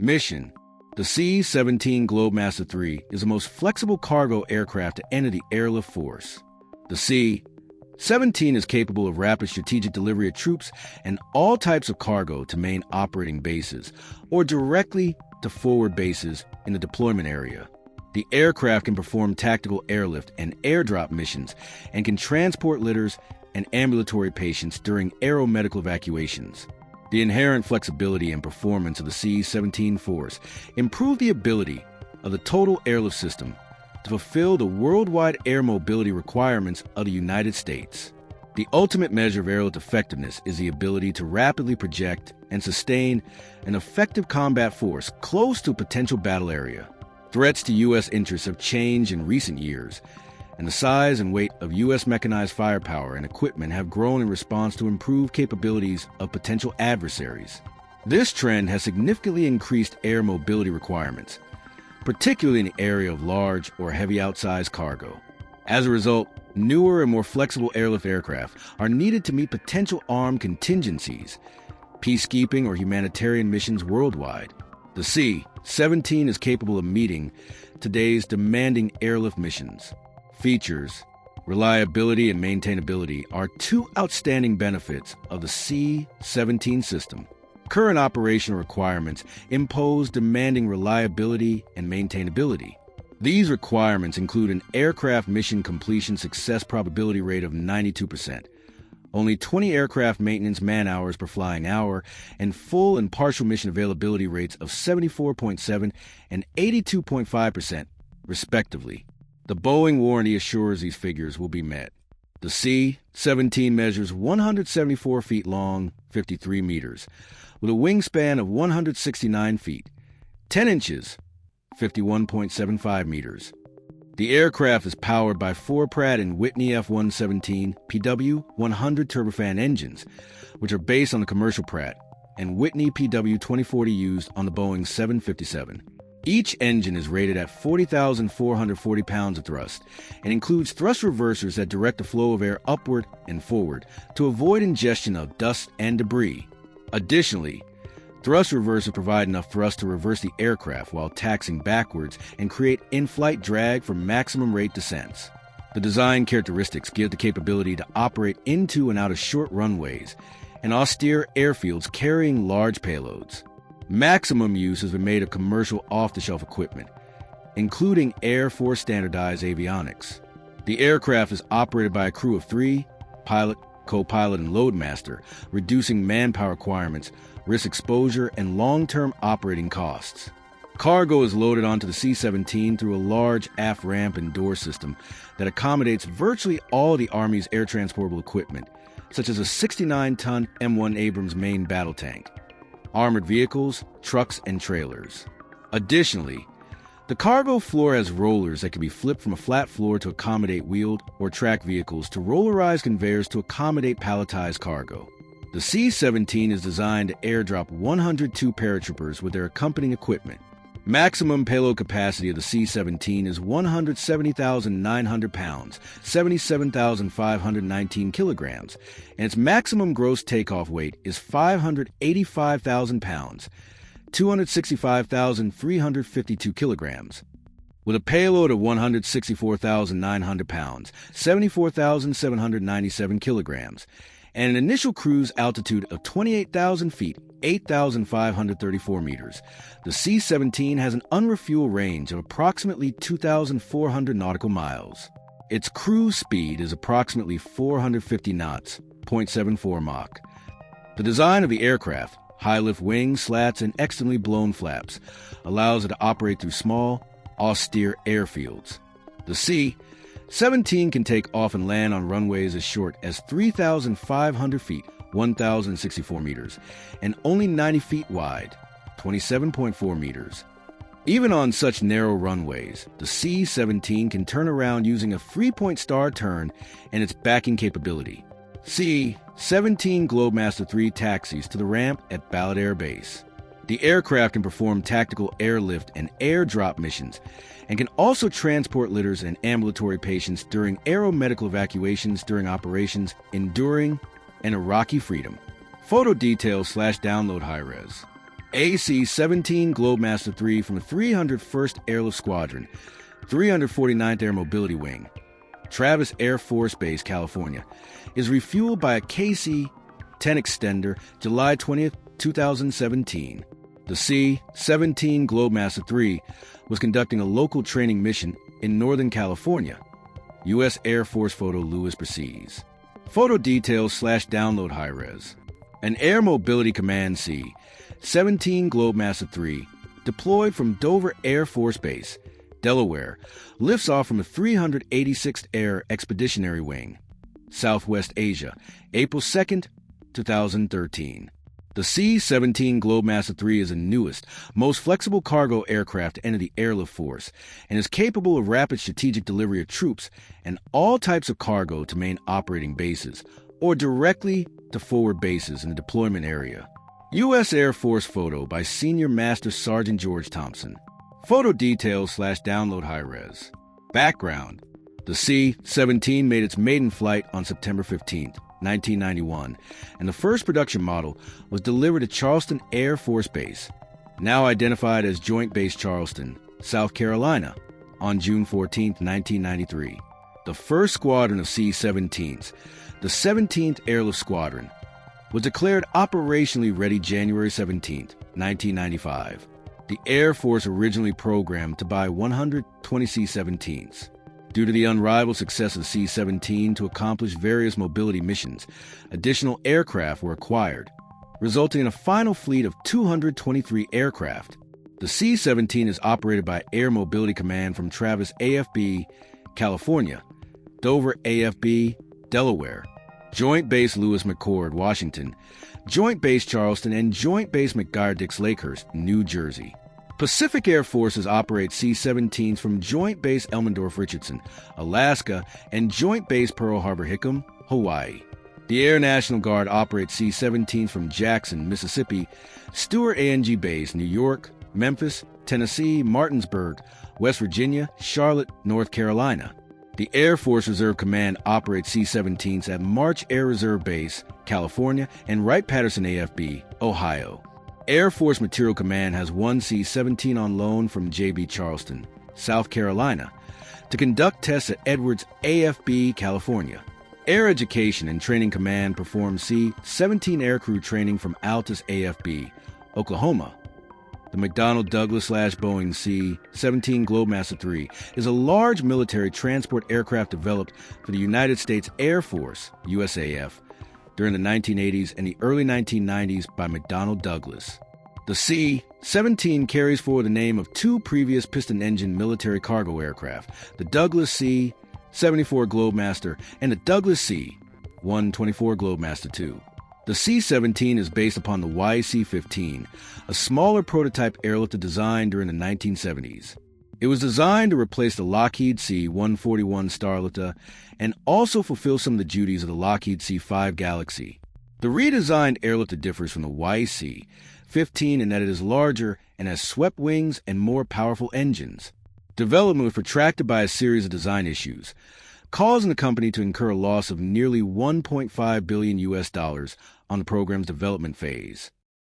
Mission: the C-17 Globemaster III is the most flexible cargo aircraft to enter the airlift force. The C-17 is capable of rapid strategic delivery of troops and all types of cargo to main operating bases or directly to forward bases in the deployment area. The aircraft can perform tactical airlift and airdrop missions and can transport litters and ambulatory patients during aeromedical evacuations. The inherent flexibility and performance of the C-17 force improve the ability of the total airlift system to fulfill the worldwide air mobility requirements of the United States. The ultimate measure of airlift effectiveness is the ability to rapidly project and sustain an effective combat force close to a potential battle area. Threats to U.S. interests have changed in recent years, and the size and weight of U.S. mechanized firepower and equipment have grown in response to improved capabilities of potential adversaries. This trend has significantly increased air mobility requirements, particularly in the area of large or heavy outsized cargo. As a result, newer and more flexible airlift aircraft are needed to meet potential armed contingencies, peacekeeping or humanitarian missions worldwide. The C-17 is capable of meeting today's demanding airlift missions. Features, reliability, and maintainability are two outstanding benefits of the C-17 system. Current operational requirements impose demanding reliability and maintainability. These requirements include an aircraft mission completion success probability rate of 92%, only 20 aircraft maintenance man-hours per flying hour, and full and partial mission availability rates of 74.7% and 82.5%, respectively. The Boeing warranty assures these figures will be met. The C-17 measures 174 feet long, 53 meters, with a wingspan of 169 feet, 10 inches, 51.75 meters. The aircraft is powered by 4 Pratt & Whitney F117 PW100 turbofan engines, which are based on the commercial Pratt and Whitney PW2040 used on the Boeing 757. Each engine is rated at 40,440 pounds of thrust and includes thrust reversers that direct the flow of air upward and forward to avoid ingestion of dust and debris. Additionally, thrust reversers provide enough thrust to reverse the aircraft while taxiing backwards and create in-flight drag for maximum rate descents. The design characteristics give the capability to operate into and out of short runways and austere airfields carrying large payloads. Maximum use has been made of commercial off-the-shelf equipment, including Air Force standardized avionics. The aircraft is operated by a crew of 3, pilot, co-pilot, and loadmaster, reducing manpower requirements, risk exposure, and long-term operating costs. Cargo is loaded onto the C-17 through a large aft ramp and door system that accommodates virtually all the Army's air transportable equipment, such as a 69-ton M1 Abrams main battle tank, armored vehicles, trucks, and trailers. Additionally, the cargo floor has rollers that can be flipped from a flat floor to accommodate wheeled or tracked vehicles to rollerize conveyors to accommodate palletized cargo. The C-17 is designed to airdrop 102 paratroopers with their accompanying equipment. Maximum payload capacity of the C-17 is 170,900 pounds, 77,519 kilograms, and its maximum gross takeoff weight is 585,000 pounds, 265,352 kilograms. With a payload of 164,900 pounds, 74,797 kilograms, and an initial cruise altitude of 28,000 feet, 8,534 meters, the C-17 has an unrefueled range of approximately 2,400 nautical miles. Its cruise speed is approximately 450 knots, 0.74 Mach. The design of the aircraft, high-lift wings, slats, and externally blown flaps, allows it to operate through small, austere airfields. The C-17 can take off and land on runways as short as 3,500 feet, 1,064 meters, and only 90 feet wide, 27.4 meters. Even on such narrow runways, the C-17 can turn around using a 3-point star turn and its backing capability. C-17 Globemaster III taxis to the ramp at Ballard Air Base. The aircraft can perform tactical airlift and airdrop missions and can also transport litters and ambulatory patients during aeromedical evacuations during operations Enduring and Iraqi Freedom. Photo details /download high-res. C-17 Globemaster III from the 301st Airlift Squadron, 349th Air Mobility Wing, Travis Air Force Base, California, is refueled by a KC-10 extender July 20th, 2017. The C-17 Globemaster III was conducting a local training mission in Northern California. U.S. Air Force photo Lewis proceeds. Photo details / download high-res. An Air Mobility Command C-17 Globemaster III, deployed from Dover Air Force Base, Delaware, lifts off from the 386th Air Expeditionary Wing, Southwest Asia, April 2nd, 2013. The C-17 Globemaster III is the newest, most flexible cargo aircraft to enter the airlift force and is capable of rapid strategic delivery of troops and all types of cargo to main operating bases or directly to forward bases in the deployment area. U.S. Air Force photo by Senior Master Sergeant George Thompson. Photo details / download high-res. Background. The C-17 made its maiden flight on September 15, 1991, and the first production model was delivered to Charleston Air Force Base, now identified as Joint Base Charleston, South Carolina, on June 14, 1993. The first squadron of C-17s, the 17th Airlift Squadron, was declared operationally ready January 17, 1995. The Air Force originally programmed to buy 120 C-17s. Due to the unrivaled success of the C-17 to accomplish various mobility missions, additional aircraft were acquired, resulting in a final fleet of 223 aircraft. The C-17 is operated by Air Mobility Command from Travis AFB, California, Dover AFB, Delaware, Joint Base Lewis McChord, Washington, Joint Base Charleston, and Joint Base McGuire-Dix Lakehurst, New Jersey. Pacific Air Forces operate C-17s from Joint Base Elmendorf-Richardson, Alaska, and Joint Base Pearl Harbor-Hickam, Hawaii. The Air National Guard operates C-17s from Jackson, Mississippi, Stewart A&G Base, New York, Memphis, Tennessee, Martinsburg, West Virginia, Charlotte, North Carolina. The Air Force Reserve Command operates C-17s at March Air Reserve Base, California, and Wright-Patterson AFB, Ohio. Air Force Material Command has one C-17 on loan from JB Charleston, South Carolina, to conduct tests at Edwards AFB, California. Air Education and Training Command performs C-17 aircrew training from Altus AFB, Oklahoma. The McDonnell Douglas / Boeing C-17 Globemaster III is a large military transport aircraft developed for the United States Air Force, USAF, during the 1980s and the early 1990s by McDonnell Douglas. The C-17 carries forward the name of two previous piston-engine military cargo aircraft, the Douglas C-74 Globemaster and the Douglas C-124 Globemaster II. The C-17 is based upon the YC-15, a smaller prototype airlift designed during the 1970s. It was designed to replace the Lockheed C-141 Starlifter and also fulfill some of the duties of the Lockheed C-5 Galaxy. The redesigned airlift differs from the YC-15 in that it is larger and has swept wings and more powerful engines. Development was protracted by a series of design issues, causing the company to incur a loss of nearly $1.5 billion on the program's development phase.